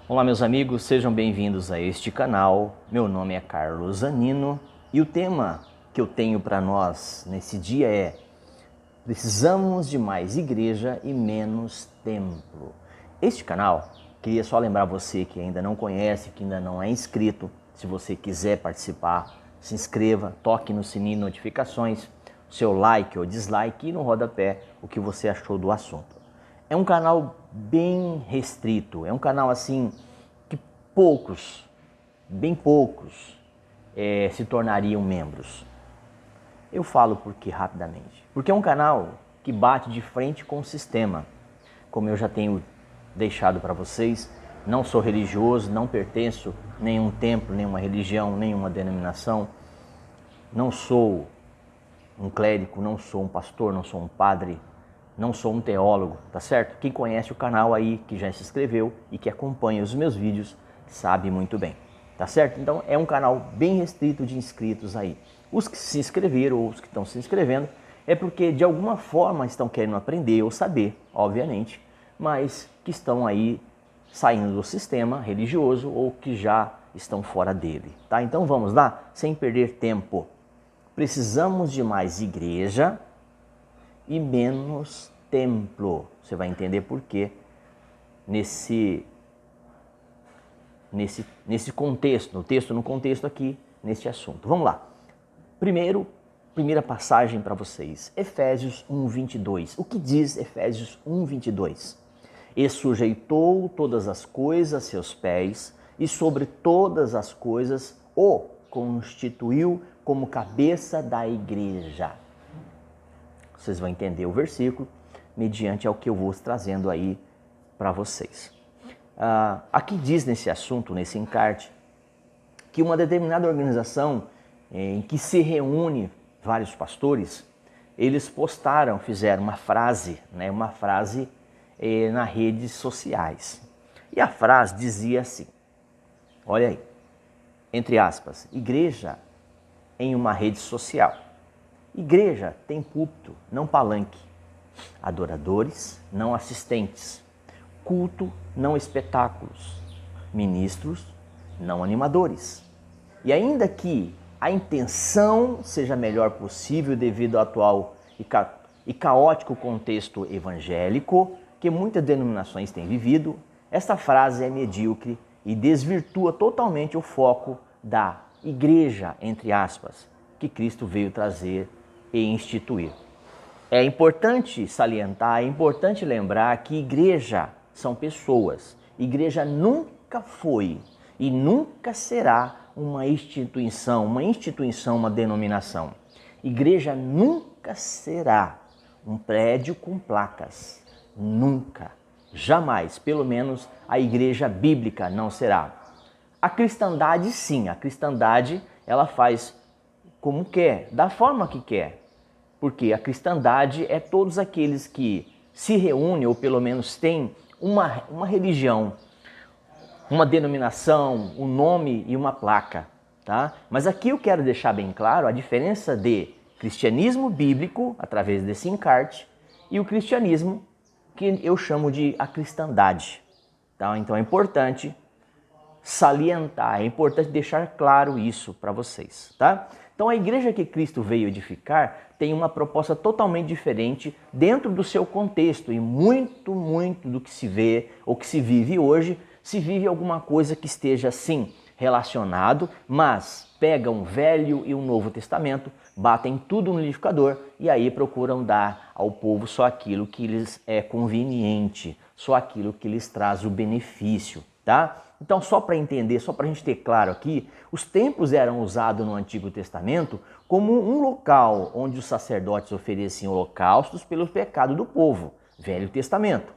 Olá meus amigos, sejam bem-vindos a este canal. Meu nome é Carlos Zanino e o tema que eu tenho para nós nesse dia é: precisamos de mais igreja e menos templo. Este canal, queria só lembrar você que ainda não conhece, que ainda não é inscrito, se você quiser participar, se inscreva, toque no sininho de notificações, seu like ou dislike e no rodapé o que você achou do assunto. É um canal bem restrito, é um canal assim que bem poucos se tornariam membros. Eu falo por quê rapidamente? Porque é um canal que bate de frente com o sistema. Como eu já tenho deixado para vocês, não sou religioso, não pertenço a nenhum templo, nenhuma religião, nenhuma denominação. Não sou um clérigo, não sou um pastor, não sou um padre, não sou um teólogo, tá certo? Quem conhece o canal aí, que já se inscreveu e que acompanha os meus vídeos, sabe muito bem, tá certo? Então é um canal bem restrito de inscritos aí. Os que se inscreveram ou os que estão se inscrevendo é porque de alguma forma estão querendo aprender ou saber, obviamente, mas que estão aí saindo do sistema religioso ou que já estão fora dele, tá? Então vamos lá, sem perder tempo. Precisamos de mais igreja e menos templo. Você vai entender por quê nesse contexto, no contexto aqui, neste assunto. Vamos lá. Primeira passagem para vocês, Efésios 1:22. O que diz Efésios 1:22? E sujeitou todas as coisas a seus pés, e sobre todas as coisas o constituiu como cabeça da igreja. Vocês vão entender o versículo mediante ao que eu vou trazendo aí para vocês. Aqui diz nesse assunto, nesse encarte, que uma determinada organização em que se reúne vários pastores, eles fizeram uma frase nas redes sociais. E a frase dizia assim, olha aí, entre aspas, igreja em uma rede social. Igreja tem púlpito, não palanque. Adoradores, não assistentes. Culto, não espetáculos. Ministros, não animadores. E ainda que a intenção seja a melhor possível devido ao atual e caótico contexto evangélico que muitas denominações têm vivido, esta frase é medíocre e desvirtua totalmente o foco da igreja, entre aspas, que Cristo veio trazer e instituir. É importante salientar, é importante lembrar que igreja são pessoas. Igreja nunca foi e nunca será uma instituição, uma denominação. Igreja nunca será um prédio com placas. Nunca, jamais, pelo menos a igreja bíblica não será. A cristandade sim, a cristandade ela faz como quer, da forma que quer. Porque a cristandade é todos aqueles que se reúnem ou pelo menos têm uma religião, uma denominação, um nome e uma placa, tá? Mas aqui eu quero deixar bem claro a diferença de cristianismo bíblico, através desse encarte, e o cristianismo que eu chamo de a cristandade, tá? Então é importante salientar, é importante deixar claro isso para vocês, tá? Então a igreja que Cristo veio edificar tem uma proposta totalmente diferente dentro do seu contexto e muito do que se vê ou que se vive hoje, se vive alguma coisa que esteja sim relacionado, mas pegam o Velho e o Novo Testamento, batem tudo no liquidificador e aí procuram dar ao povo só aquilo que lhes é conveniente, só aquilo que lhes traz o benefício, tá? Então, só para entender, só para a gente ter claro aqui, os templos eram usados no Antigo Testamento como um local onde os sacerdotes ofereciam holocaustos pelo pecado do povo, Velho Testamento.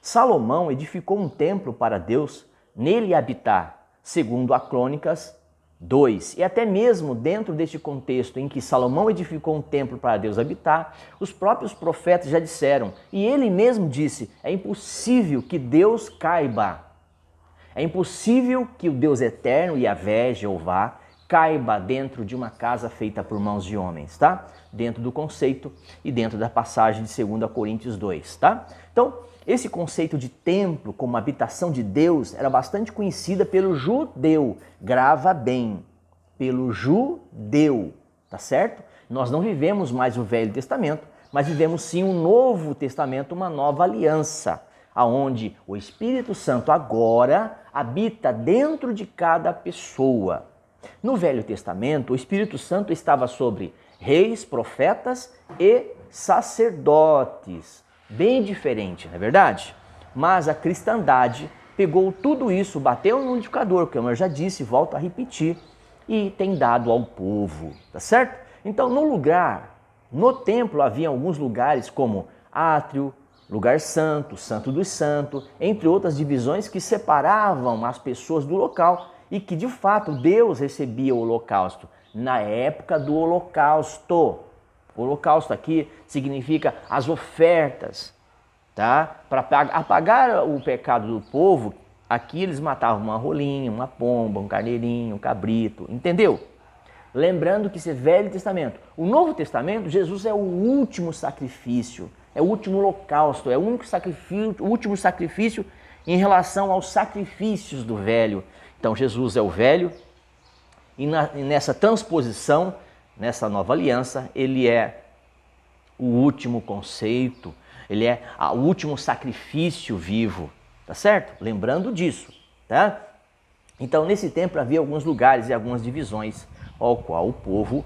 Salomão edificou um templo para Deus, nele habitar, segundo a Crônicas 2. E até mesmo dentro deste contexto em que Salomão edificou um templo para Deus habitar, os próprios profetas já disseram, e ele mesmo disse, é impossível que Deus caiba. É impossível que o Deus eterno, Yahvé, Jeová, caiba dentro de uma casa feita por mãos de homens, tá? Dentro do conceito e dentro da passagem de 2 Coríntios 2, tá? Então, Esse conceito de templo como habitação de Deus era bastante conhecida pelo judeu. Grava bem, pelo judeu, tá certo? Nós não vivemos mais o Velho Testamento, mas vivemos sim um Novo Testamento, uma nova aliança, aonde o Espírito Santo agora habita dentro de cada pessoa. No Velho Testamento, o Espírito Santo estava sobre reis, profetas e sacerdotes. Bem diferente, não é verdade? Mas a cristandade pegou tudo isso, bateu no liquidificador, como eu já disse, volto a repetir, e tem dado ao povo, tá certo? Então, no templo havia alguns lugares como átrio, lugar santo, santo dos santos, entre outras divisões que separavam as pessoas do local e que, de fato, Deus recebia o holocausto na época do holocausto. O holocausto aqui significa as ofertas, tá? Para apagar o pecado do povo, aqui eles matavam uma rolinha, uma pomba, um carneirinho, um cabrito, entendeu? Lembrando que isso é Velho Testamento. O Novo Testamento, Jesus é o último sacrifício, é o último holocausto, é o único sacrifício, o último sacrifício em relação aos sacrifícios do Velho. Então Jesus é o Velho e nessa transposição, nessa nova aliança, ele é o último conceito, ele é o último sacrifício vivo, tá certo? Lembrando disso, tá? Então, nesse templo havia alguns lugares e algumas divisões ao qual o povo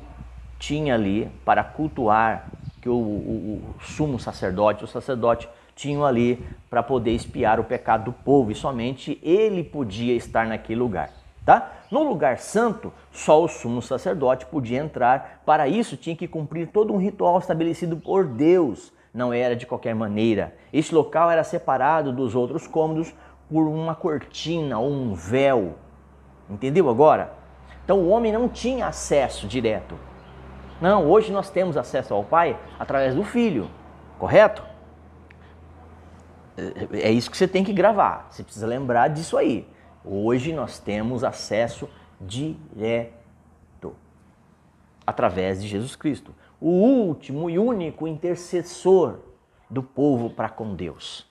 tinha ali para cultuar, que o sumo sacerdote, o sacerdote tinham ali para poder expiar o pecado do povo e somente ele podia estar naquele lugar. Tá? No lugar santo, só o sumo sacerdote podia entrar. Para isso, tinha que cumprir todo um ritual estabelecido por Deus. Não era de qualquer maneira. Este local era separado dos outros cômodos por uma cortina ou um véu. Entendeu agora? Então, o homem não tinha acesso direto. Não, hoje nós temos acesso ao Pai através do Filho. Correto? É isso que você tem que gravar. Você precisa lembrar disso aí. Hoje nós temos acesso direto através de Jesus Cristo, o último e único intercessor do povo para com Deus.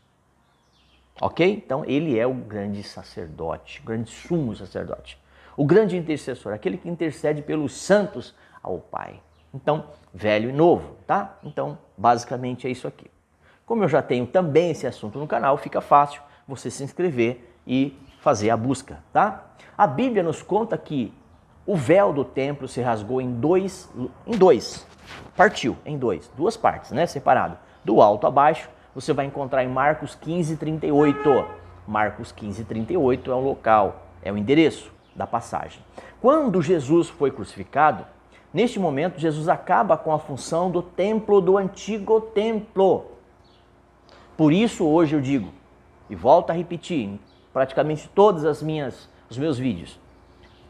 Ok? Então ele é o grande sacerdote, o grande sumo sacerdote, o grande intercessor, aquele que intercede pelos santos ao Pai. Então, velho e novo, tá? Então, basicamente é isso aqui. Como eu já tenho também esse assunto no canal, fica fácil você se inscrever e fazer a busca, tá? A Bíblia nos conta que o véu do templo se rasgou em dois, partiu em duas partes, né? Separado. Do alto a baixo, você vai encontrar em Marcos 15:38. Marcos 15:38 é o local, é o endereço da passagem. Quando Jesus foi crucificado, neste momento Jesus acaba com a função do templo, do antigo templo. Por isso hoje eu digo, e volto a repetir, praticamente todos os meus vídeos.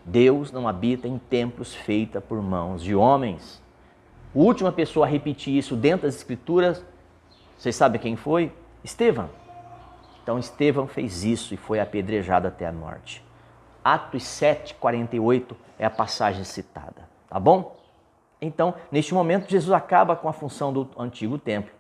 Deus não habita em templos feitos por mãos de homens. A última pessoa a repetir isso dentro das Escrituras, vocês sabem quem foi? Estevão. Então Estevão fez isso e foi apedrejado até a morte. Atos 7:48 é a passagem citada, tá bom? Então, neste momento, Jesus acaba com a função do antigo templo,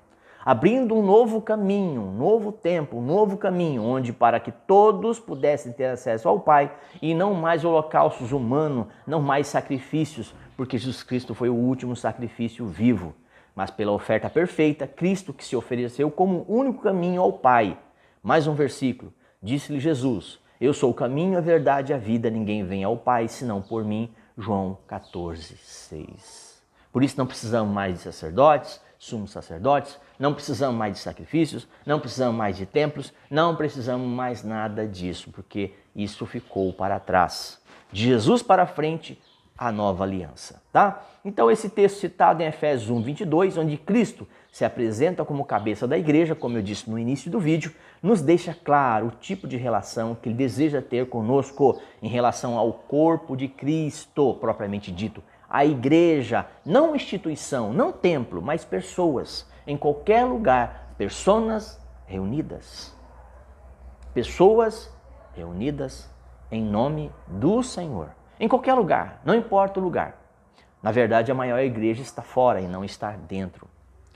abrindo um novo caminho, um novo templo, um novo caminho, onde para que todos pudessem ter acesso ao Pai e não mais holocaustos humanos, não mais sacrifícios, porque Jesus Cristo foi o último sacrifício vivo, mas pela oferta perfeita, Cristo que se ofereceu como o único caminho ao Pai. Mais um versículo, disse-lhe Jesus, eu sou o caminho, a verdade e a vida, ninguém vem ao Pai senão por mim, João 14:6. Por isso não precisamos mais de sacerdotes, sumos sacerdotes, não precisamos mais de sacrifícios, não precisamos mais de templos, não precisamos mais nada disso, porque isso ficou para trás. De Jesus para frente, a nova aliança, tá? Então esse texto citado em Efésios 1:22, onde Cristo se apresenta como cabeça da igreja, como eu disse no início do vídeo, nos deixa claro o tipo de relação que ele deseja ter conosco em relação ao corpo de Cristo, propriamente dito, a igreja, não instituição, não templo, mas pessoas, em qualquer lugar, pessoas reunidas. Pessoas reunidas em nome do Senhor. Em qualquer lugar, não importa o lugar. Na verdade, a maior igreja está fora e não está dentro.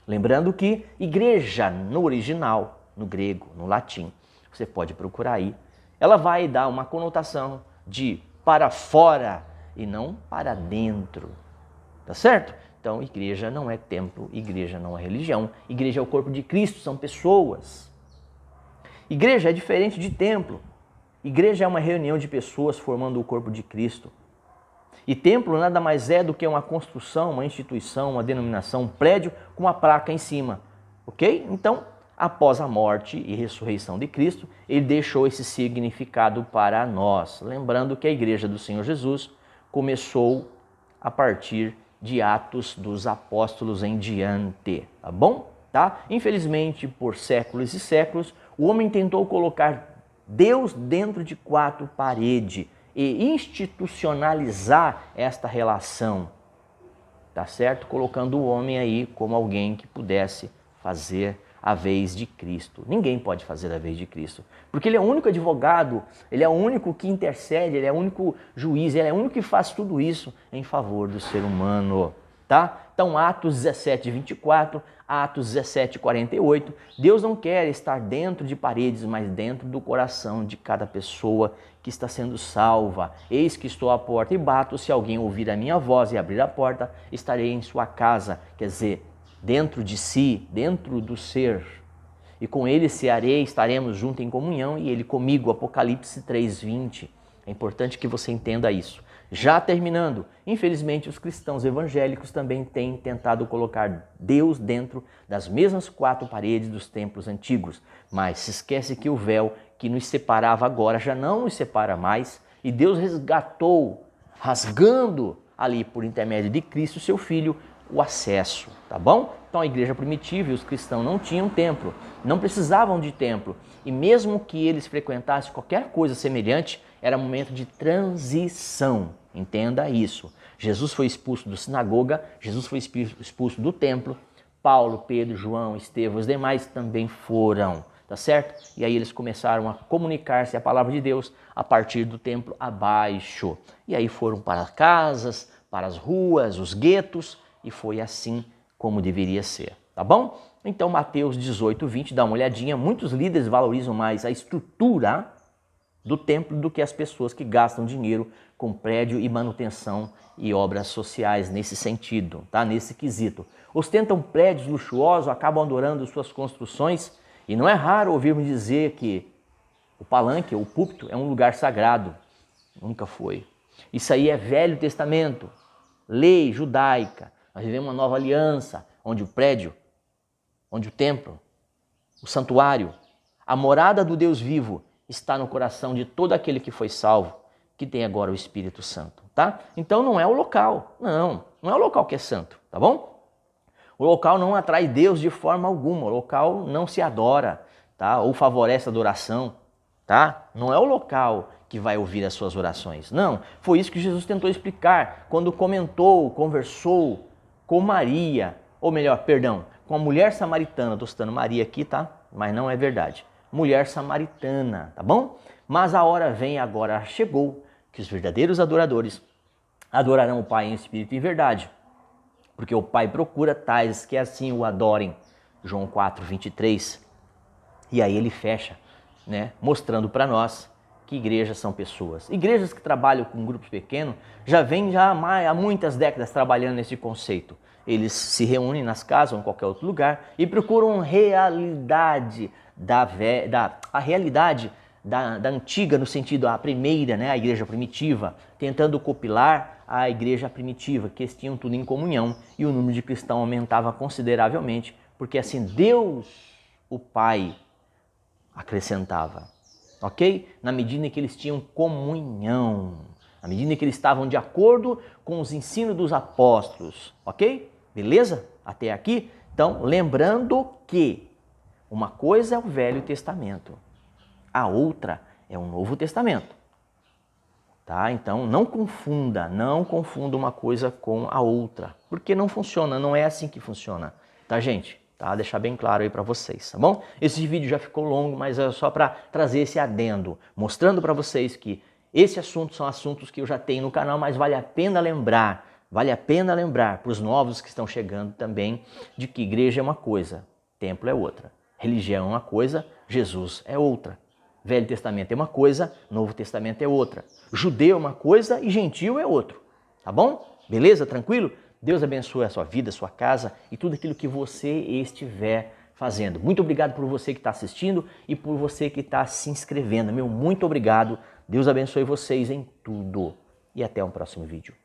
Lembrando que igreja, no original, no grego, no latim. Você pode procurar aí. Ela vai dar uma conotação de para fora e não para dentro. Tá certo? Então, igreja não é templo, igreja não é religião. Igreja é o corpo de Cristo, são pessoas. Igreja é diferente de templo. Igreja é uma reunião de pessoas formando o corpo de Cristo. E templo nada mais é do que uma construção, uma instituição, uma denominação, um prédio com uma placa em cima. Ok? Então, após a morte e ressurreição de Cristo, ele deixou esse significado para nós. Lembrando que a igreja do Senhor Jesus começou a partir de Atos dos Apóstolos em diante. Tá bom? Tá? Infelizmente, por séculos e séculos, o homem tentou colocar Deus dentro de quatro paredes e institucionalizar esta relação, tá certo? Colocando o homem aí como alguém que pudesse fazer a vez de Cristo. Ninguém pode fazer a vez de Cristo, porque ele é o único advogado, ele é o único que intercede, ele é o único juiz, ele é o único que faz tudo isso em favor do ser humano, tá? Então, Atos 17, 24, Atos 17, 48, Deus não quer estar dentro de paredes, mas dentro do coração de cada pessoa que está sendo salva. Eis que estou à porta e bato, se alguém ouvir a minha voz e abrir a porta, estarei em sua casa. Quer dizer, dentro de si, dentro do ser. E com ele cearei, estaremos juntos em comunhão e ele comigo. Apocalipse 3:20. É importante que você entenda isso. Já terminando, infelizmente os cristãos evangélicos também têm tentado colocar Deus dentro das mesmas quatro paredes dos templos antigos, mas se esquece que o véu que nos separava agora já não nos separa mais e Deus resgatou, rasgando ali por intermédio de Cristo, seu Filho, o acesso, tá bom? Então a igreja primitiva e os cristãos não tinham templo, não precisavam de templo e mesmo que eles frequentassem qualquer coisa semelhante, era momento de transição. Entenda isso. Jesus foi expulso da sinagoga, Jesus foi expulso do templo, Paulo, Pedro, João, Estevão, os demais também foram, tá certo? E aí eles começaram a comunicar-se a palavra de Deus a partir do templo abaixo. E aí foram para as casas, para as ruas, os guetos, e foi assim como deveria ser, tá bom? Então Mateus 18, 20, dá uma olhadinha, muitos líderes valorizam mais a estrutura do templo do que as pessoas que gastam dinheiro com prédio e manutenção e obras sociais nesse sentido, tá? Nesse quesito. Ostentam prédios luxuosos, acabam adorando suas construções e não é raro ouvirmos dizer que o palanque, o púlpito, é um lugar sagrado. Nunca foi. Isso aí é Velho Testamento, lei judaica. Nós vivemos uma nova aliança, onde o prédio, onde o templo, o santuário, a morada do Deus vivo está no coração de todo aquele que foi salvo, que tem agora o Espírito Santo, tá? Então não é o local, não é o local que é santo, tá bom? O local não atrai Deus de forma alguma, o local não se adora, tá? Ou favorece a adoração, tá? Não é o local que vai ouvir as suas orações, não. Foi isso que Jesus tentou explicar quando conversou com Maria, ou melhor, perdão, com a mulher samaritana. Estou citando Maria aqui, tá? Mas não é verdade. Mulher samaritana, tá bom? Mas a hora vem agora, chegou, que os verdadeiros adoradores adorarão o Pai em espírito e em verdade, porque o Pai procura tais que assim o adorem. João 4, 23. E aí ele fecha, né, mostrando para nós que igrejas são pessoas. Igrejas que trabalham com grupos pequenos já vêm há muitas décadas trabalhando nesse conceito. Eles se reúnem nas casas ou em qualquer outro lugar e procuram realidade a realidade da antiga, no sentido a primeira, né, a igreja primitiva, tentando copilar a igreja primitiva, que eles tinham tudo em comunhão e o número de cristãos aumentava consideravelmente, porque assim Deus, o Pai, acrescentava, ok? Na medida em que eles tinham comunhão, na medida em que eles estavam de acordo com os ensinos dos apóstolos, ok? Beleza? Até aqui? Então, lembrando que uma coisa é o Velho Testamento, a outra é o Novo Testamento, tá? Então, não confunda uma coisa com a outra, porque não funciona, não é assim que funciona, tá, gente? Tá? Deixar bem claro aí para vocês, tá bom? Esse vídeo já ficou longo, mas é só para trazer esse adendo, mostrando para vocês que esse assunto são assuntos que eu já tenho no canal, mas vale a pena lembrar para os novos que estão chegando também, de que igreja é uma coisa, templo é outra. Religião é uma coisa, Jesus é outra. Velho Testamento é uma coisa, Novo Testamento é outra. Judeu é uma coisa e gentil é outro. Tá bom? Beleza? Tranquilo? Deus abençoe a sua vida, a sua casa e tudo aquilo que você estiver fazendo. Muito obrigado por você que está assistindo e por você que está se inscrevendo. Meu muito obrigado. Deus abençoe vocês em tudo. E até um próximo vídeo.